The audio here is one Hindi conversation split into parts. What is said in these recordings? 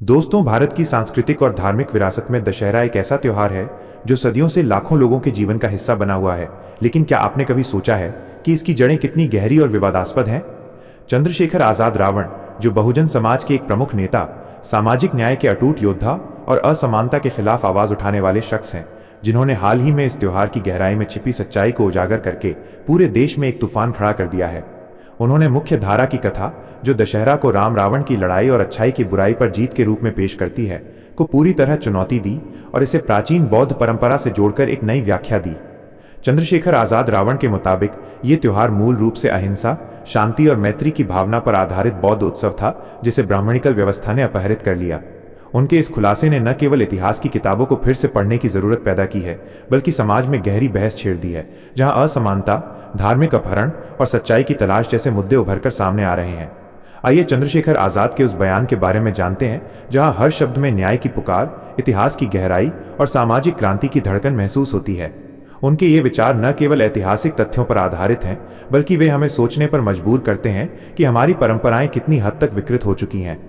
दोस्तों, भारत की सांस्कृतिक और धार्मिक विरासत में दशहरा एक ऐसा त्योहार है जो सदियों से लाखों लोगों के जीवन का हिस्सा बना हुआ है। लेकिन क्या आपने कभी सोचा है कि इसकी जड़ें कितनी गहरी और विवादास्पद हैं? चंद्रशेखर आजाद रावण, जो बहुजन समाज के एक प्रमुख नेता, सामाजिक न्याय के अटूट योद्धा और असमानता के खिलाफ आवाज उठाने वाले शख्स हैं, जिन्होंने हाल ही में इस त्योहार की गहराई में छिपी सच्चाई को उजागर करके पूरे देश में एक तूफान खड़ा कर दिया है। उन्होंने मुख्य धारा की कथा, जो दशहरा को राम रावण की लड़ाई और अच्छाई की बुराई पर जीत के रूप में पेश करती है, को पूरी तरह चुनौती दी और इसे प्राचीन बौद्ध परंपरा से जोड़कर एक नई व्याख्या दी। चंद्रशेखर आजाद रावण के मुताबिक ये त्योहार मूल रूप से अहिंसा, शांति और मैत्री की भावना पर आधारित बौद्ध उत्सव था, जिसे ब्राह्मणिकल व्यवस्था ने अपहरित कर लिया। उनके इस खुलासे ने न केवल इतिहास की किताबों को फिर से पढ़ने की जरूरत पैदा की है, बल्कि समाज में गहरी बहस छेड़ दी है, जहां असमानता, धार्मिक अपहरण और सच्चाई की तलाश जैसे मुद्दे उभरकर सामने आ रहे हैं। आइए चंद्रशेखर आजाद के उस बयान के बारे में जानते हैं, जहां हर शब्द में न्याय की पुकार, इतिहास की गहराई और सामाजिक क्रांति की धड़कन महसूस होती है। उनके ये विचार न केवल ऐतिहासिक तथ्यों पर आधारित हैं, बल्कि वे हमें सोचने पर मजबूर करते हैं कि हमारी परंपराएं कितनी हद तक विकृत हो चुकी हैं।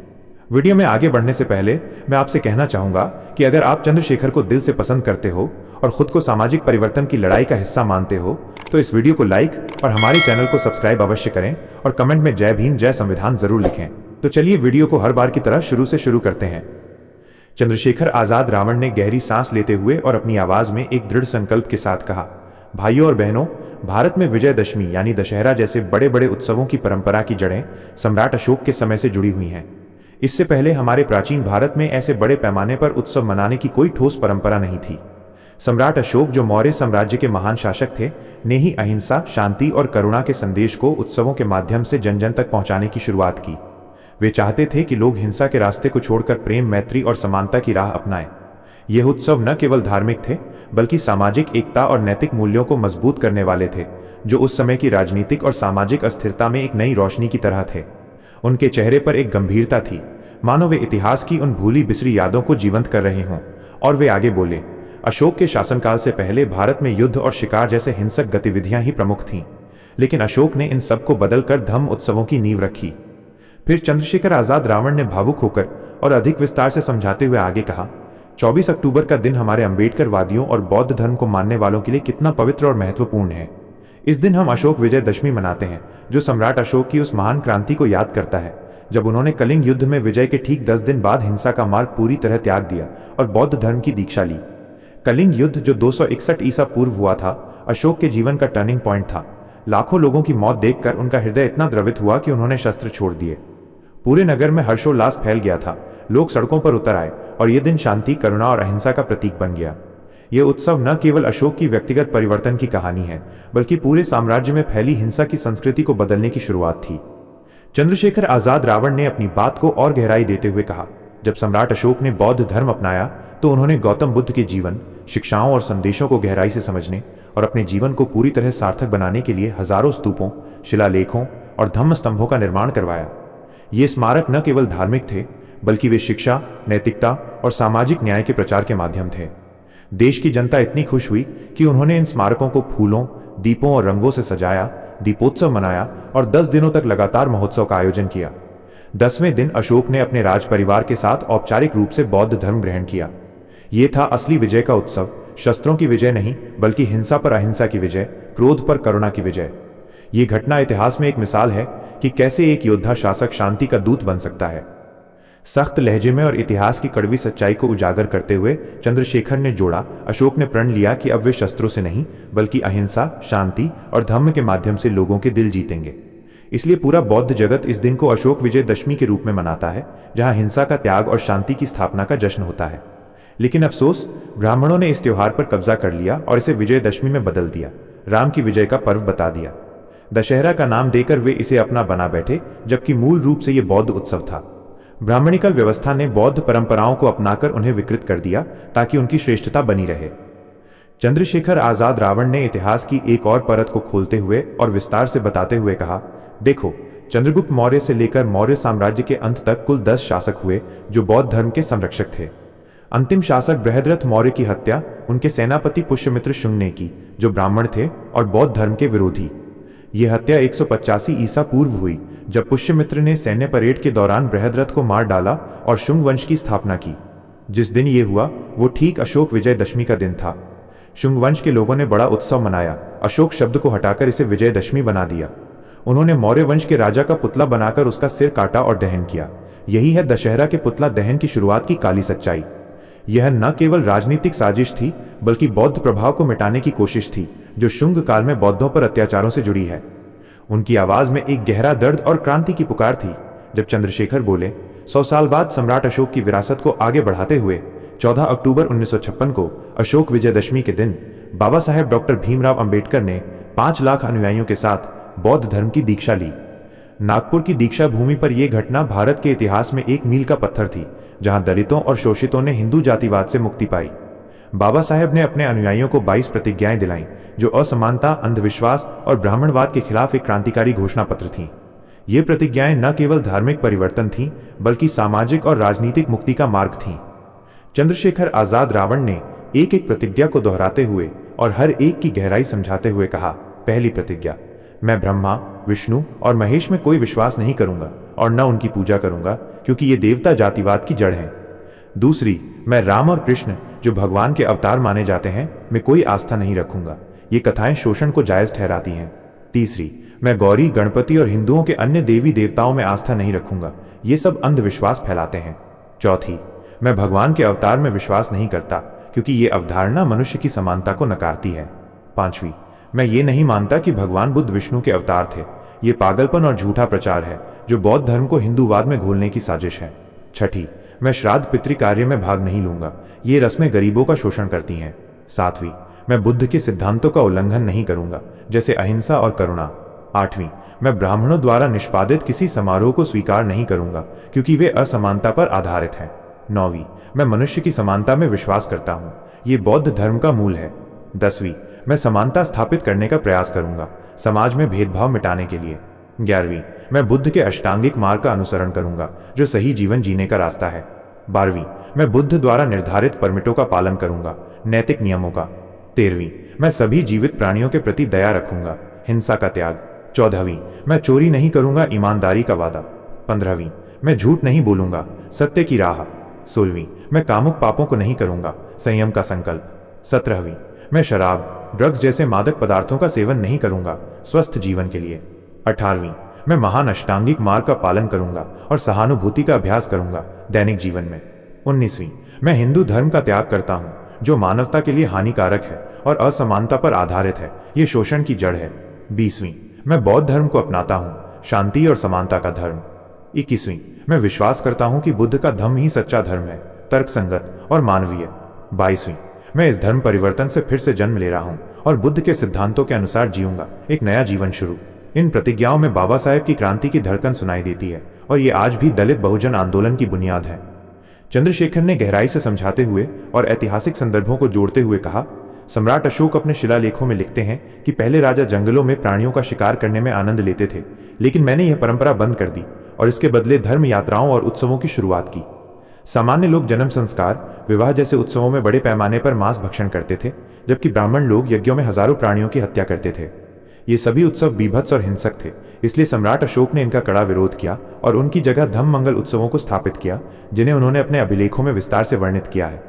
वीडियो में आगे बढ़ने से पहले मैं आपसे कहना चाहूंगा कि अगर आप चंद्रशेखर को दिल से पसंद करते हो और खुद को सामाजिक परिवर्तन की लड़ाई का हिस्सा मानते हो, तो इस वीडियो को लाइक और हमारे चैनल को सब्सक्राइब अवश्य करें और कमेंट में जय भीम जय संविधान जरूर लिखें। तो चलिए वीडियो को हर बार की तरह शुरू करते हैं। चंद्रशेखर आजाद रावण ने गहरी सांस लेते हुए और अपनी आवाज में एक दृढ़ संकल्प के साथ कहा, भाइयों और बहनों, भारत में विजयदशमी यानी दशहरा जैसे बड़े बड़े उत्सवों की परंपरा की जड़ें सम्राट अशोक के समय से जुड़ी हुई हैं। इससे पहले हमारे प्राचीन भारत में ऐसे बड़े पैमाने पर उत्सव मनाने की कोई ठोस परंपरा नहीं थी। सम्राट अशोक, जो मौर्य साम्राज्य के महान शासक थे, ने ही अहिंसा, शांति और करुणा के संदेश को उत्सवों के माध्यम से जन जन तक पहुंचाने की शुरुआत की। वे चाहते थे कि लोग हिंसा के रास्ते को छोड़कर प्रेम, मैत्री और समानता की राह अपनाएं। यह उत्सव न केवल धार्मिक थे, बल्कि सामाजिक एकता और नैतिक मूल्यों को मजबूत करने वाले थे, जो उस समय की राजनीतिक और सामाजिक अस्थिरता में एक नई रोशनी की तरह थे। उनके चेहरे पर एक गंभीरता थी, मानो वे इतिहास की उन भूली बिसरी यादों को जीवंत कर रहे हों। और वे आगे बोले, अशोक के शासनकाल से पहले भारत में युद्ध और शिकार जैसे हिंसक गतिविधियां ही प्रमुख थीं, लेकिन अशोक ने इन सब को बदलकर धम्म उत्सवों की नींव रखी। फिर चंद्रशेखर आजाद रावण ने भावुक होकर और अधिक विस्तार से समझाते हुए आगे कहा, 24 अक्टूबर का दिन हमारे अम्बेडकरवादियों और बौद्ध धर्म को मानने वालों के लिए कितना पवित्र और महत्वपूर्ण है। इस दिन हम अशोक विजयदशमी मनाते हैं, जो सम्राट अशोक की उस महान क्रांति को याद करता है, जब उन्होंने कलिंग युद्ध में विजय के ठीक 10 दिन बाद हिंसा का मार्ग पूरी तरह त्याग दिया और बौद्ध धर्म की दीक्षा ली। कलिंग युद्ध, जो 261 ईसा पूर्व हुआ था, अशोक के जीवन का टर्निंग पॉइंट था। लाखों लोगों की मौत देखकर उनका हृदय इतना द्रवित हुआ कि उन्होंने शस्त्र छोड़ दिए। पूरे नगर में हर्षोल्लास फैल गया था, लोग सड़कों पर उतर आए और यह दिन शांति, करुणा और अहिंसा का प्रतीक बन गया। यह उत्सव न केवल अशोक की व्यक्तिगत परिवर्तन की कहानी है, बल्कि पूरे साम्राज्य में फैली हिंसा की संस्कृति को बदलने की शुरुआत थी। चंद्रशेखर आजाद रावण ने अपनी बात को और गहराई देते हुए कहा, जब सम्राट अशोक ने बौद्ध धर्म अपनाया, तो उन्होंने गौतम बुद्ध के जीवन, शिक्षाओं और संदेशों को गहराई से समझने और अपने जीवन को पूरी तरह सार्थक बनाने के लिए हजारों स्तूपों, शिलालेखों और धम्म स्तंभों का निर्माण करवाया। ये स्मारक न केवल धार्मिक थे, बल्कि वे शिक्षा, नैतिकता और सामाजिक न्याय के प्रचार के माध्यम थे। देश की जनता इतनी खुश हुई कि उन्होंने इन स्मारकों को फूलों, दीपों और रंगों से सजाया, दीपोत्सव मनाया और 10 दिनों तक लगातार महोत्सव का आयोजन किया। 10वें दिन अशोक ने अपने राज परिवार के साथ औपचारिक रूप से बौद्ध धर्म ग्रहण किया। ये था असली विजय का उत्सव, शस्त्रों की विजय नहीं, बल्कि हिंसा पर अहिंसा की विजय, क्रोध पर करुणा की विजय। ये घटना इतिहास में एक मिसाल है कि कैसे एक योद्धा शासक शांति का दूत बन सकता है। सख्त लहजे में और इतिहास की कड़वी सच्चाई को उजागर करते हुए चंद्रशेखर ने जोड़ा, अशोक ने प्रण लिया कि अब वे शस्त्रों से नहीं, बल्कि अहिंसा, शांति और धम्म के माध्यम से लोगों के दिल जीतेंगे। इसलिए पूरा बौद्ध जगत इस दिन को अशोक विजयदशमी के रूप में मनाता है, जहां हिंसा का त्याग और शांति की स्थापना का जश्न होता है। लेकिन अफसोस, ब्राह्मणों ने इस त्योहार पर कब्जा कर लिया और इसे विजयदशमी में बदल दिया, राम की विजय का पर्व बता दिया। दशहरा का नाम देकर वे इसे अपना बना बैठे, जबकि मूल रूप से यह बौद्ध उत्सव था। ब्राह्मणिकल व्यवस्था ने बौद्ध परंपराओं को अपनाकर उन्हें विकृत कर दिया, ताकि उनकी श्रेष्ठता बनी रहे। चंद्रशेखर आजाद रावण ने इतिहास की एक और परत को खोलते हुए और विस्तार से बताते हुए कहा, देखो, चंद्रगुप्त मौर्य से लेकर मौर्य साम्राज्य के अंत तक कुल 10 शासक हुए, जो बौद्ध धर्म के संरक्षक थे। अंतिम शासक बृहद्रथ मौर्य की हत्या उनके सेनापति पुष्यमित्र शुंग ने की, जो ब्राह्मण थे और बौद्ध धर्म के विरोधी। यह हत्या 185 ईसा पूर्व हुई, जब पुष्यमित्र ने सैन्य परेड के दौरान बृहद्रथ को मार डाला और शुंग वंश की स्थापना की। जिस दिन ये हुआ वो ठीक अशोक विजयदशमी का दिन था। शुंग वंश के लोगों ने बड़ा उत्सव मनाया। अशोक शब्द को हटाकर इसे विजयदशमी बना दिया। उन्होंने मौर्य वंश के राजा का पुतला बनाकर उसका सिर काटा और दहन किया। यही है दशहरा के पुतला दहन की शुरुआत की काली सच्चाई। यह न केवल राजनीतिक साजिश थी बल्कि बौद्ध प्रभाव को मिटाने की कोशिश थी जो शुंग काल में बौद्धों पर अत्याचारों से जुड़ी है। उनकी आवाज में एक गहरा दर्द और क्रांति की पुकार थी। जब चंद्रशेखर बोले 100 साल बाद सम्राट अशोक की विरासत को आगे बढ़ाते हुए 14 अक्टूबर 1956 को अशोक विजयदशमी के दिन बाबा साहेब डॉक्टर भीमराव अंबेडकर ने 5 लाख अनुयायियों के साथ बौद्ध धर्म की दीक्षा ली। नागपुर की दीक्षा भूमि पर यह घटना भारत के इतिहास में एक मील का पत्थर थी, जहां दलितों और शोषितों ने हिंदू जातिवाद से मुक्ति पाई। बाबा साहेब ने अपने अनुयायियों को 22 प्रतिज्ञाएं दिलाईं, जो असमानता, अंधविश्वास और ब्राह्मणवाद के खिलाफ एक क्रांतिकारी घोषणा पत्र थीं। ये प्रतिज्ञाएं न केवल धार्मिक परिवर्तन थीं, बल्कि सामाजिक और राजनीतिक मुक्ति का मार्ग थीं। चंद्रशेखर आजाद रावण ने एक एक प्रतिज्ञा को दोहराते हुए और हर एक की गहराई समझाते हुए कहा, पहली प्रतिज्ञा, मैं ब्रह्मा, विष्णु और महेश में कोई विश्वास नहीं करूंगा और न उनकी पूजा करूंगा, क्योंकि ये देवता जातिवाद की जड़ हैं। दूसरी, मैं राम और कृष्ण जो भगवान के अवतार माने जाते हैं में कोई आस्था नहीं रखूंगा, ये कथाएं शोषण को जायज ठहराती हैं। तीसरी, मैं गौरी, गणपति और हिंदुओं के अन्य देवी देवताओं में आस्था नहीं रखूंगा, ये सब अंधविश्वास फैलाते हैं। चौथी, मैं भगवान के अवतार में विश्वास नहीं करता, क्योंकि ये अवधारणा मनुष्य की समानता को नकारती है। पांचवी, मैं ये नहीं मानता कि भगवान बुद्ध विष्णु के अवतार थे, ये पागलपन और झूठा प्रचार है जो बौद्ध धर्म को हिंदूवाद में घोलने की साजिश है। छठी, मैं श्राद्ध पितृ कार्य में भाग नहीं लूंगा, ये रस्में गरीबों का शोषण करती हैं। सातवीं, मैं बुद्ध के सिद्धांतों का उल्लंघन नहीं करूंगा, जैसे अहिंसा और करुणा। आठवीं, मैं ब्राह्मणों द्वारा निष्पादित किसी समारोह को स्वीकार नहीं करूंगा, क्योंकि वे असमानता पर आधारित हैं। नौवीं, मैं मनुष्य की समानता में विश्वास करता हूं, ये बौद्ध धर्म का मूल है। 10वीं, मैं समानता स्थापित करने का प्रयास करूंगा, समाज में भेदभाव मिटाने के लिए। 11वीं, मैं बुद्ध के अष्टांगिक मार्ग का अनुसरण करूंगा, जो सही जीवन जीने का रास्ता है। 12वीं, मैं बुद्ध द्वारा निर्धारित परमिटों का पालन करूंगा, नैतिक नियमों का। 13वीं, मैं सभी जीवित प्राणियों के प्रति दया रखूंगा, हिंसा का त्याग। 14वीं, मैं चोरी नहीं करूंगा, ईमानदारी का वादा। 15वीं, मैं झूठ नहीं बोलूंगा, सत्य की राह। 16वीं, मैं कामुक पापों को नहीं करूंगा, संयम का संकल्प। 17वीं, मैं शराब, ड्रग्स जैसे मादक पदार्थों का सेवन नहीं करूंगा, स्वस्थ जीवन के लिए। 18वीं, मैं महान अष्टांगिक मार्ग का पालन करूंगा और सहानुभूति का अभ्यास करूंगा दैनिक जीवन में। 19वीं, मैं हिंदू धर्म का त्याग करता हूं, जो मानवता के लिए हानिकारक है और असमानता पर आधारित है, ये शोषण की जड़ है। 20वीं, मैं बौद्ध धर्म को अपनाता हूं, शांति और समानता का धर्म। 21वीं, मैं विश्वास करता हूं कि बुद्ध का धम्म ही सच्चा धर्म है, तर्कसंगत और मानवीय। 22वीं, मैं इस धर्म परिवर्तन से फिर से जन्म ले रहा हूं और बुद्ध के सिद्धांतों के अनुसार जीऊंगा, एक नया जीवन शुरू। इन प्रतिज्ञाओं में बाबा साहेब की क्रांति की धड़कन सुनाई देती है और ये आज भी दलित बहुजन आंदोलन की बुनियाद है। चंद्रशेखर ने गहराई से समझाते हुए और ऐतिहासिक संदर्भों को जोड़ते हुए कहा, सम्राट अशोक अपने शिलालेखों में लिखते हैं कि पहले राजा जंगलों में प्राणियों का शिकार करने में आनंद लेते थे, लेकिन मैंने यह परंपरा बंद कर दी और इसके बदले धर्म यात्राओं और उत्सवों की शुरुआत की। सामान्य लोग जन्म संस्कार, विवाह जैसे उत्सवों में बड़े पैमाने पर मांस भक्षण करते थे, जबकि ब्राह्मण लोग यज्ञों में हजारों प्राणियों की हत्या करते थे। ये सभी उत्सव बीभत्स और हिंसक थे, इसलिए सम्राट अशोक ने इनका कड़ा विरोध किया और उनकी जगह धम्म मंगल उत्सवों को स्थापित किया, जिन्हें उन्होंने अपने अभिलेखों में विस्तार से वर्णित किया है।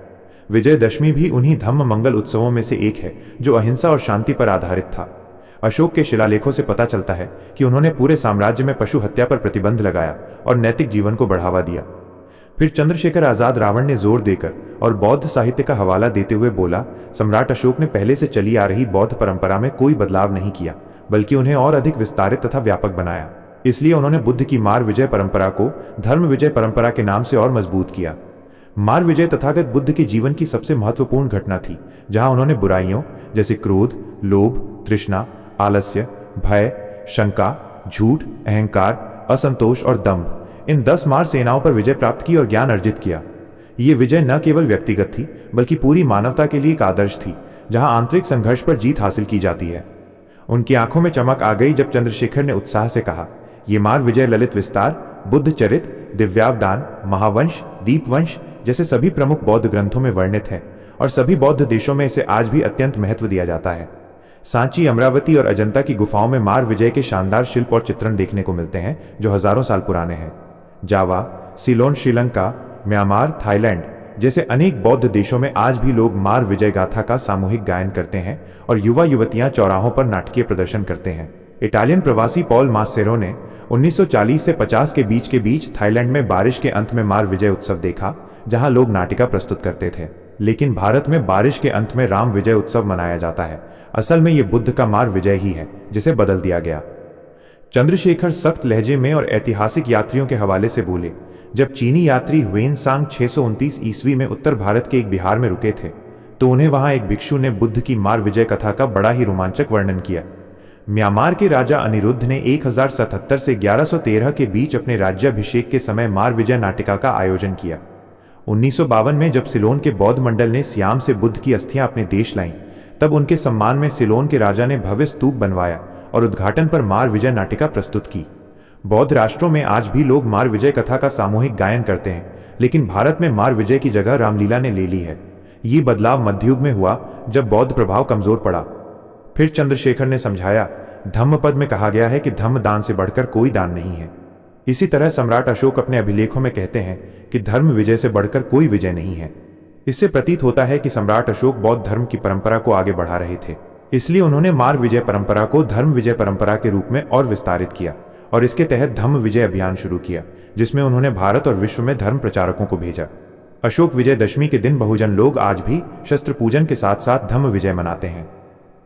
विजयदशमी भी उन्हीं धम्म मंगल उत्सवों में से एक है, जो अहिंसा और शांति पर आधारित था। अशोक के शिलालेखों से पता चलता है कि उन्होंने पूरे साम्राज्य में पशु हत्या पर प्रतिबंध लगाया और नैतिक जीवन को बढ़ावा दिया। फिर चंद्रशेखर आजाद रावण ने जोर देकर और बौद्ध साहित्य का हवाला देते हुए बोला, सम्राट अशोक ने पहले से चली आ रही बौद्ध परंपरा में कोई बदलाव नहीं किया, बल्कि उन्हें और अधिक विस्तारित तथा व्यापक बनाया। इसलिए उन्होंने बुद्ध की मार विजय परंपरा को धर्म विजय परंपरा के नाम से और मजबूत किया। मार विजय तथागत बुद्ध के जीवन की सबसे महत्वपूर्ण घटना थी, जहां उन्होंने बुराइयों जैसे क्रोध, लोभ, तृष्णा, आलस्य, भय, शंका, झूठ, अहंकार, असंतोष और दंभ, इन 10 मार सेनाओं पर विजय प्राप्त की और ज्ञान अर्जित किया। ये विजय न केवल व्यक्तिगत थी, बल्कि पूरी मानवता के लिए एक आदर्श थी, जहां आंतरिक संघर्ष पर जीत हासिल की जाती है। उनकी आंखों में चमक आ गई जब चंद्रशेखर ने उत्साह से कहा, ये मार विजय ललित विस्तार, बुद्ध चरित, दिव्यावदान, महावंश, दीपवंश जैसे सभी प्रमुख बौद्ध ग्रंथों में वर्णित है और सभी बौद्ध देशों में इसे आज भी अत्यंत महत्व दिया जाता है। सांची, अमरावती और अजंता की गुफाओं में मार विजय के शानदार शिल्प और चित्रण देखने को मिलते हैं जो हजारों साल पुराने हैं। जावा, सिलोन, श्रीलंका, म्यांमार, थाईलैंड जैसे अनेक बौद्ध देशों में आज भी लोग मार विजय गाथा का सामूहिक गायन करते हैं और युवा युवतियां चौराहों पर नाटकीय प्रदर्शन करते हैं। इटालियन प्रवासी पॉल मास्सेरो ने 1940 से 50 के बीच थाईलैंड में बारिश के अंत में मार विजय उत्सव देखा, जहां लोग नाटिका प्रस्तुत करते थे। लेकिन भारत में बारिश के अंत में राम विजय उत्सव मनाया जाता है। असल में ये बुद्ध का मार विजय ही है जिसे बदल दिया गया। चंद्रशेखर सख्त लहजे में और ऐतिहासिक यात्रियों के हवाले से बोले, जब चीनी यात्री ह्वेनसांग 629 ईस्वी में उत्तर भारत के एक बिहार में रुके थे तो उन्हें वहां एक भिक्षु ने बुद्ध की मार विजय कथा का बड़ा ही रोमांचक वर्णन किया। म्यांमार के राजा अनिरुद्ध ने 1077 से 1113 के बीच अपने राज्याभिषेक के समय मार विजय नाटिका का आयोजन किया। 1952 में जब सिलोन के बौद्ध मंडल ने सियाम से बुद्ध की अस्थियां अपने देश लाईं, तब उनके सम्मान में सिलोन के राजा ने भव्य स्तूप बनवाया और उद्घाटन पर मार विजय नाटिका प्रस्तुत की। बौद्ध राष्ट्रों में आज भी लोग मार विजय कथा का सामूहिक गायन करते हैं, लेकिन भारत में मार विजय की जगह रामलीला ने ले ली है। ये बदलाव मध्ययुग में हुआ जब बौद्ध प्रभाव कमजोर पड़ा। फिर चंद्रशेखर ने समझाया, धम्मपद में कहा गया है कि धम्म दान से बढ़कर कोई दान नहीं है। इसी तरह सम्राट अशोक अपने अभिलेखों में कहते हैं कि धर्म विजय से बढ़कर कोई विजय नहीं है। इससे प्रतीत होता है कि सम्राट अशोक बौद्ध धर्म की परंपरा को आगे बढ़ा रहे थे, इसलिए उन्होंने मार विजय परंपरा को धर्म विजय परंपरा के रूप में और विस्तारित किया और इसके तहत धम्म विजय अभियान शुरू किया, जिसमें उन्होंने भारत और विश्व में धर्म प्रचारकों को भेजा। अशोक विजय दशमी के दिन बहुजन लोग आज भी शस्त्र पूजन के साथ साथ धम्म विजय मनाते हैं।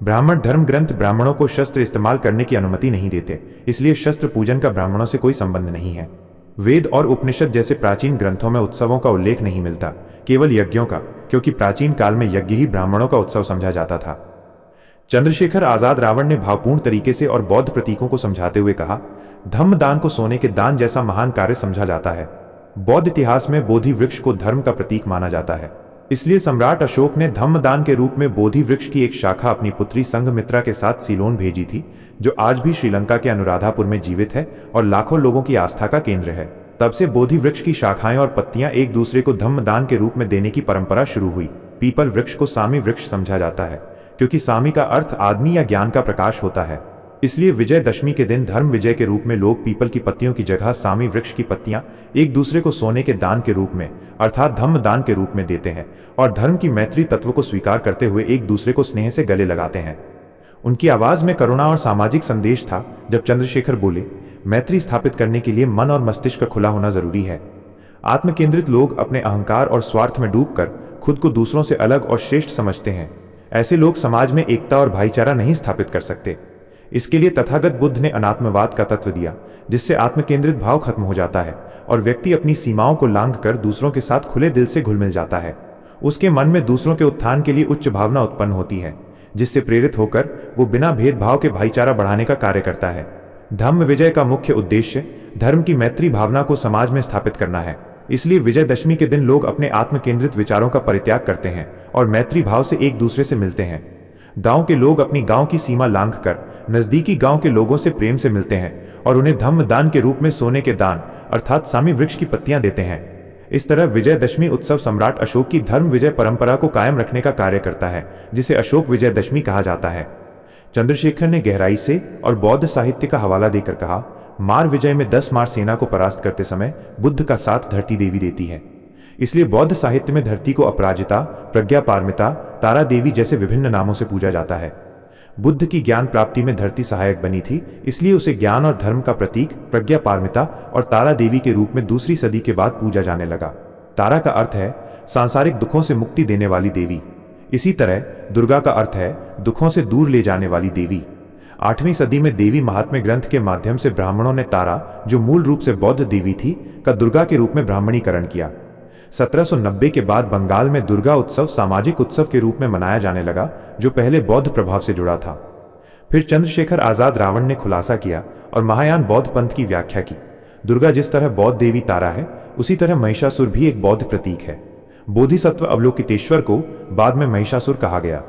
ब्राह्मण धर्म ग्रंथ ब्राह्मणों को शस्त्र इस्तेमाल करने की अनुमति नहीं देते, इसलिए शस्त्र पूजन का ब्राह्मणों से कोई संबंध नहीं है। वेद और उपनिषद जैसे प्राचीन ग्रंथों में उत्सवों का उल्लेख नहीं मिलता, केवल यज्ञों का, क्योंकि प्राचीन काल में यज्ञ ही ब्राह्मणों का उत्सव समझा जाता था। चंद्रशेखर आजाद रावण ने भावपूर्ण तरीके से और बौद्ध प्रतीकों को समझाते हुए कहा, धम्म दान को सोने के दान जैसा महान कार्य समझा जाता है। बौद्ध इतिहास में बोधि वृक्ष को धर्म का प्रतीक माना जाता है, इसलिए सम्राट अशोक ने धम्मदान के रूप में बोधि वृक्ष की एक शाखा अपनी पुत्री संघमित्रा के साथ सिलोन भेजी थी, जो आज भी श्रीलंका के अनुराधापुर में जीवित है और लाखों लोगों की आस्था का केंद्र है। तब से बोधि वृक्ष की शाखाएं और पत्तियां एक दूसरे को धम्मदान के रूप में देने की परंपरा शुरू हुई। पीपल वृक्ष को सामी वृक्ष समझा जाता है, क्योंकि सामी का अर्थ आदमी या ज्ञान का प्रकाश होता है। इसलिए विजयदशमी के दिन धर्म विजय के रूप में लोग पीपल की पत्तियों की जगह सामी वृक्ष की पत्तियां एक दूसरे को सोने के दान के रूप में अर्थात धम्म दान के रूप में देते हैं और धर्म की मैत्री तत्व को स्वीकार करते हुए एक दूसरे को स्नेह से गले लगाते हैं। उनकी आवाज में करुणा और सामाजिक संदेश था जब चंद्रशेखर बोले, मैत्री स्थापित करने के लिए मन और मस्तिष्क का खुला होना जरूरी है। आत्मकेंद्रित लोग अपने अहंकार और स्वार्थ में डूबकर खुद को दूसरों से अलग और श्रेष्ठ समझते हैं। ऐसे लोग समाज में एकता और भाईचारा नहीं स्थापित कर सकते। इसके लिए तथागत बुद्ध ने अनात्मवाद का तत्व दिया, जिससे आत्मकेंद्रित भाव खत्म हो जाता है और व्यक्ति अपनी सीमाओं को लांघकर दूसरों के साथ खुले दिल से घुल मिल जाता है। उसके मन में दूसरों के उत्थान के लिए उच्च भावना उत्पन्न होती है, जिससे प्रेरित होकर वो बिना भेदभाव के भाईचारा बढ़ाने का कार्य करता है। धम्म विजय का मुख्य उद्देश्य धर्म की मैत्री भावना को समाज में स्थापित करना है। इसलिए विजयदशमी के दिन लोग अपने आत्मकेंद्रित विचारों का परित्याग करते हैं और मैत्री भाव से एक दूसरे से मिलते हैं। गांव के लोग अपनी गांव की सीमा लांघकर नजदीकी गांव के लोगों से प्रेम से मिलते हैं और उन्हें धम्म दान के रूप में सोने के दान अर्थात सामी वृक्ष की पत्तियां देते हैं। इस तरह विजयदशमी उत्सव सम्राट अशोक की धर्म विजय परंपरा को कायम रखने का कार्य करता है, जिसे अशोक विजयदशमी कहा जाता है। चंद्रशेखर ने गहराई से और बौद्ध साहित्य का हवाला देकर कहा, मार विजय में 10 मार सेना को परास्त करते समय बुद्ध का साथ धरती देवी देती है। इसलिए बौद्ध साहित्य में धरती को अपराजिता, प्रज्ञा पारमिता, तारा देवी जैसे विभिन्न नामों से पूजा जाता है। बुद्ध की ज्ञान प्राप्ति में धरती सहायक बनी थी, इसलिए उसे ज्ञान और धर्म का प्रतीक प्रज्ञा पारमिता और तारा देवी के रूप में दूसरी सदी के बाद पूजा जाने लगा। तारा का अर्थ है सांसारिक दुखों से मुक्ति देने वाली देवी। इसी तरह दुर्गा का अर्थ है दुखों से दूर ले जाने वाली देवी। 8वीं सदी में देवी महात्म्य ग्रंथ के माध्यम से ब्राह्मणों ने तारा, जो मूल रूप से बौद्ध देवी थी, का दुर्गा के रूप में ब्राह्मणीकरण किया। 1790 के बाद बंगाल में दुर्गा उत्सव सामाजिक उत्सव के रूप में मनाया जाने लगा, जो पहले बौद्ध प्रभाव से जुड़ा था। फिर चंद्रशेखर आजाद रावण ने खुलासा किया और महायान बौद्ध पंथ की व्याख्या की। दुर्गा जिस तरह बौद्ध देवी तारा है, उसी तरह महिषासुर भी एक बौद्ध प्रतीक है। बोधिसत्व अवलोकितेश्वर को बाद में महिषासुर कहा गया।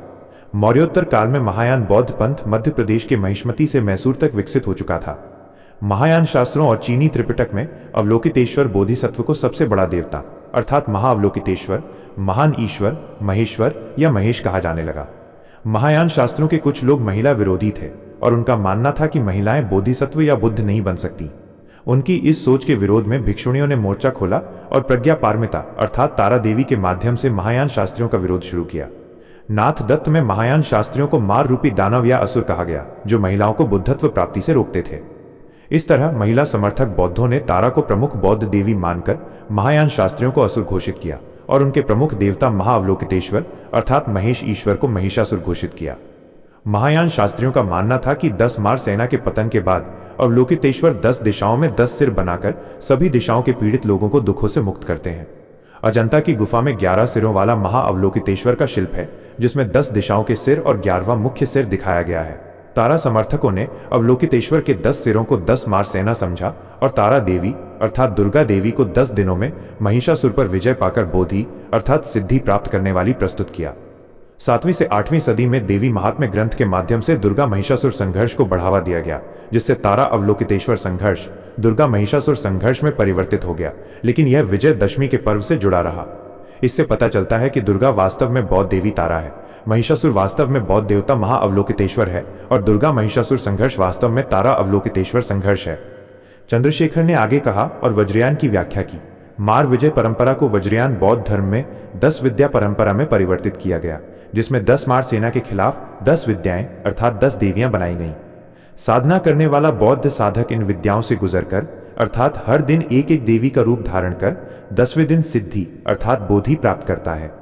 मौर्योत्तर काल में महायान बौद्ध पंथ मध्य प्रदेश के महिष्मती से मैसूर तक विकसित हो चुका था। महायान शास्त्रों और चीनी त्रिपिटक में अवलोकितेश्वर बोधिसत्व को सबसे बड़ा देवता अर्थात महाअवलोकितेश्वर, महान ईश्वर, महेश्वर या महेश कहा जाने लगा। महायान शास्त्रों के कुछ लोग महिला विरोधी थे और उनका मानना था कि महिलाएं बोधिसत्व या बुद्ध नहीं बन सकती। उनकी इस सोच के विरोध में भिक्षुणियों ने मोर्चा खोला और प्रज्ञा पारमिता अर्थात तारा देवी के माध्यम से महायान शास्त्रियों का विरोध शुरू किया। नाथ दत्त में महायान शास्त्रियों को मार रूपी दानव या असुर कहा गया, जो महिलाओं को बुद्धत्व प्राप्ति से रोकते थे। इस तरह महिला समर्थक बौद्धों ने तारा को प्रमुख बौद्ध देवी मानकर महायान शास्त्रियों को असुर घोषित किया और उनके प्रमुख देवता महाअवलोकितेश्वर अर्थात महेश ईश्वर को महिषासुर घोषित किया। महायान शास्त्रियों का मानना था कि 10 मार सेना के पतन के बाद अवलोकितेश्वर 10 दिशाओं में 10 सिर बनाकर सभी दिशाओं के पीड़ित लोगों को दुखों से मुक्त करते हैं। अजंता की गुफा में 11 सिरों वाला महाअवलोकितेश्वर का शिल्प है, जिसमें 10 दिशाओं के सिर और 11वां मुख्य सिर दिखाया गया है। तारा समर्थकों ने अवलोकितेश्वर के 10 सिरों को 10 मार सेना समझा और तारा देवी अर्थात दुर्गा देवी को 10 दिनों में महिषासुर पर विजय पाकर बोधि अर्थात सिद्धि प्राप्त करने वाली प्रस्तुत किया। 7वीं से 8वीं सदी में देवी महात्म्य ग्रंथ के माध्यम से दुर्गा महिषासुर संघर्ष को बढ़ावा दिया गया, जिससे तारा अवलोकितेश्वर संघर्ष दुर्गा महिषासुर संघर्ष में परिवर्तित हो गया, लेकिन यह विजयदशमी के पर्व से जुड़ा रहा। इससे पता चलता है कि दुर्गा वास्तव में बौद्ध देवी तारा है, महिषासुर वास्तव में बौद्ध देवता महाअवलोकितेश्वर है और दुर्गा महिषासुर संघर्ष वास्तव में तारा अवलोकितेश्वर संघर्ष है। चंद्रशेखर ने आगे कहा और वज्रयान की व्याख्या की। मार विजय परंपरा को वज्रयान बौद्ध धर्म में 10 विद्या परंपरा में परिवर्तित किया गया, जिसमें 10 मार सेना के खिलाफ 10 विद्याएं अर्थात 10 देवियां बनाई गईं। साधना करने वाला बौद्ध साधक इन विद्याओं से गुजरकर अर्थात हर दिन एक एक देवी का रूप धारण कर 10वें दिन सिद्धि अर्थात बोधि प्राप्त करता है।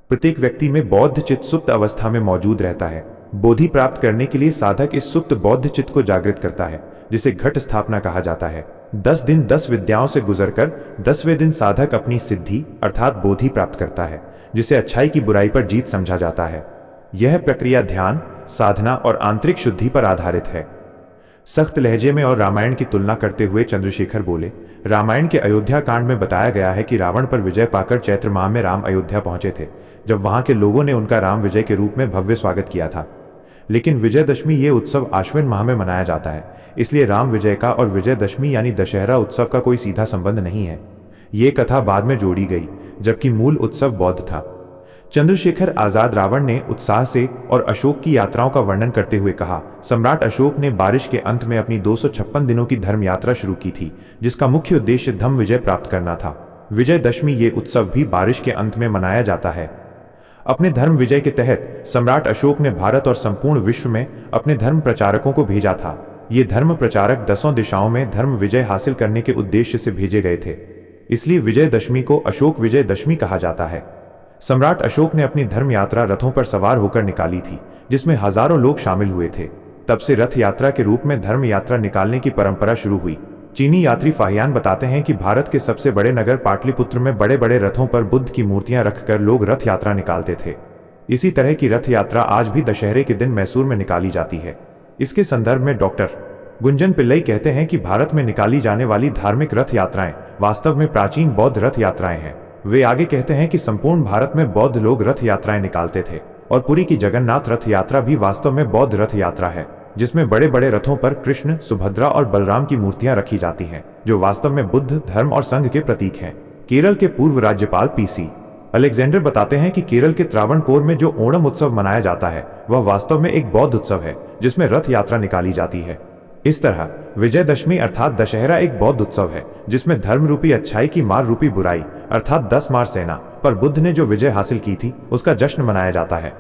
प्रत्येक व्यक्ति में बौद्ध चित्त सुप्त अवस्था में मौजूद रहता है। बोधि प्राप्त करने के लिए साधक इस सुप्त बौद्ध चित्त को जागृत करता है, जिसे घट स्थापना कहा जाता है। 10 दिन 10 विद्याओं से गुजरकर 10वें दिन साधक अपनी सिद्धि अर्थात बोधि प्राप्त करता है, जिसे अच्छाई की बुराई पर जीत समझा जाता है। यह प्रक्रिया ध्यान, साधना और आंतरिक शुद्धि पर आधारित है। सख्त लहजे में और रामायण की तुलना करते हुए चंद्रशेखर बोले, रामायण के अयोध्या कांड में बताया गया है कि रावण पर विजय पाकर चैत्र माह में राम अयोध्या पहुंचे थे, जब वहां के लोगों ने उनका राम विजय के रूप में भव्य स्वागत किया था। लेकिन विजयदशमी ये उत्सव आश्विन माह में मनाया जाता है, इसलिए राम विजय का और विजयदशमी यानी दशहरा उत्सव का कोई सीधा संबंध नहीं है। ये कथा बाद में जोड़ी गई, जबकि मूल उत्सव बौद्ध था। चंद्रशेखर आजाद रावण ने उत्साह से और अशोक की यात्राओं का वर्णन करते हुए कहा, सम्राट अशोक ने बारिश के अंत में अपनी 256 दिनों की धर्म यात्रा शुरू की थी, जिसका मुख्य उद्देश्य धम्म विजय प्राप्त करना था। विजयदशमी ये उत्सव भी बारिश के अंत में मनाया जाता है। अपने धर्म विजय के तहत सम्राट अशोक ने भारत और संपूर्ण विश्व में अपने धर्म प्रचारकों को भेजा था। ये धर्म प्रचारक 10 दिशाओं में धर्म विजय हासिल करने के उद्देश्य से भेजे गए थे, इसलिए विजयदशमी को अशोक विजयदशमी कहा जाता है। सम्राट अशोक ने अपनी धर्म यात्रा रथों पर सवार होकर निकाली थी, जिसमें हजारों लोग शामिल हुए थे। तब से रथ यात्रा के रूप में धर्म यात्रा निकालने की परंपरा शुरू हुई। चीनी यात्री फाहियान बताते हैं कि भारत के सबसे बड़े नगर पाटलिपुत्र में बड़े बड़े रथों पर बुद्ध की मूर्तियां रखकर लोग रथ यात्रा निकालते थे। इसी तरह की रथ यात्रा आज भी दशहरे के दिन मैसूर में निकाली जाती है। इसके संदर्भ में डॉक्टर गुंजन पिल्लई कहते हैं कि भारत में निकाली जाने वाली धार्मिक रथ यात्राएं वास्तव में प्राचीन बौद्ध रथ यात्राएं हैं। वे आगे कहते हैं कि संपूर्ण भारत में बौद्ध लोग रथ यात्राएं निकालते थे और पुरी की जगन्नाथ रथ यात्रा भी वास्तव में बौद्ध रथ यात्रा है, जिसमें बड़े बड़े रथों पर कृष्ण, सुभद्रा और बलराम की मूर्तियां रखी जाती हैं, जो वास्तव में बुद्ध धर्म और संघ के प्रतीक हैं। केरल के पूर्व राज्यपाल पीसी अलेक्जेंडर बताते हैं कि केरल के त्रावणकोर में जो ओणम उत्सव मनाया जाता है, वह वास्तव में एक बौद्ध उत्सव है, जिसमें रथ यात्रा निकाली जाती है। इस तरह विजयदशमी अर्थात दशहरा एक बौद्ध उत्सव है, जिसमें धर्म रूपी अच्छाई की मार रूपी बुराई अर्थात 10 मार सेना पर बुद्ध ने जो विजय हासिल की थी, उसका जश्न मनाया जाता है।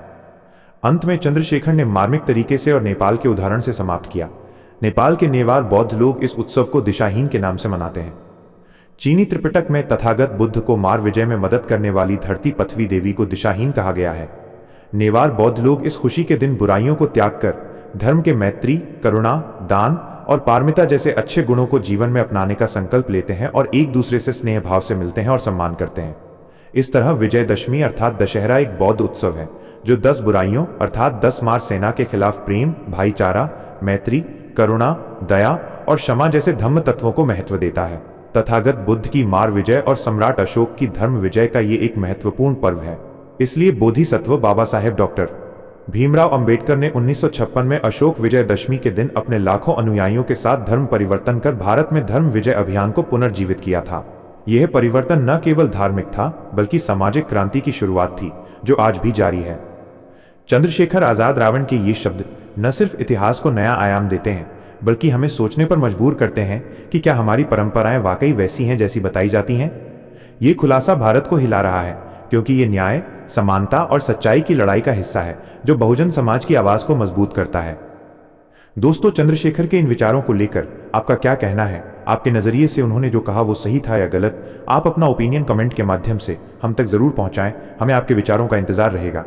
अंत में चंद्रशेखर ने मार्मिक तरीके से और नेपाल के उदाहरण से समाप्त किया। नेपाल के नेवार बौद्ध लोग इस उत्सव को दिशाहीन के नाम से मनाते हैं। चीनी त्रिपिटक में तथागत बुद्ध को मार विजय में मदद करने वाली धरती पृथ्वी देवी को दिशाहीन कहा गया है। नेवार बौद्ध लोग इस खुशी के दिन बुराइयों को त्याग कर धर्म के मैत्री, करुणा, दान और पारमिता जैसे अच्छे गुणों को जीवन में अपनाने का संकल्प लेते हैं और एक दूसरे से स्नेह भाव से मिलते हैं और सम्मान करते हैं। इस तरह विजयदशमी अर्थात दशहरा एक बौद्ध उत्सव है, जो 10 बुराइयों अर्थात 10 मार सेना के खिलाफ प्रेम, भाईचारा, मैत्री, करुणा, दया और क्षमा जैसे धम्म तत्वों को महत्व देता है। तथागत बुद्ध की मार विजय और सम्राट अशोक की धर्म विजय का ये एक महत्वपूर्ण पर्व है। इसलिए बोधिसत्व बाबा साहेब डॉक्टर भीमराव अंबेडकर ने 1956 में अशोक विजयदशमी के दिन अपने लाखों अनुयायियों के साथ धर्म परिवर्तन कर भारत में धर्म विजय अभियान को पुनर्जीवित किया था। यह परिवर्तन न केवल धार्मिक था, बल्कि सामाजिक क्रांति की शुरुआत थी, जो आज भी जारी है। चंद्रशेखर आजाद रावण के ये शब्द न सिर्फ इतिहास को नया आयाम देते हैं, बल्कि हमें सोचने पर मजबूर करते हैं कि क्या हमारी परंपराएं वाकई वैसी हैं जैसी बताई जाती हैं। ये खुलासा भारत को हिला रहा है, क्योंकि ये न्याय, समानता और सच्चाई की लड़ाई का हिस्सा है जो बहुजन समाज की आवाज को मजबूत करता है। दोस्तों, चंद्रशेखर के इन विचारों को लेकर आपका क्या कहना है? आपके नजरिए से उन्होंने जो कहा वो सही था या गलत? आप अपना ओपिनियन कमेंट के माध्यम से हम तक जरूर पहुंचाएं। हमें आपके विचारों का इंतजार रहेगा।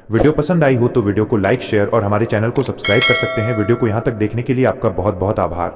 वीडियो पसंद आई हो तो वीडियो को लाइक, शेयर और हमारे चैनल को सब्सक्राइब कर सकते हैं। वीडियो को यहां तक देखने के लिए आपका बहुत बहुत आभार।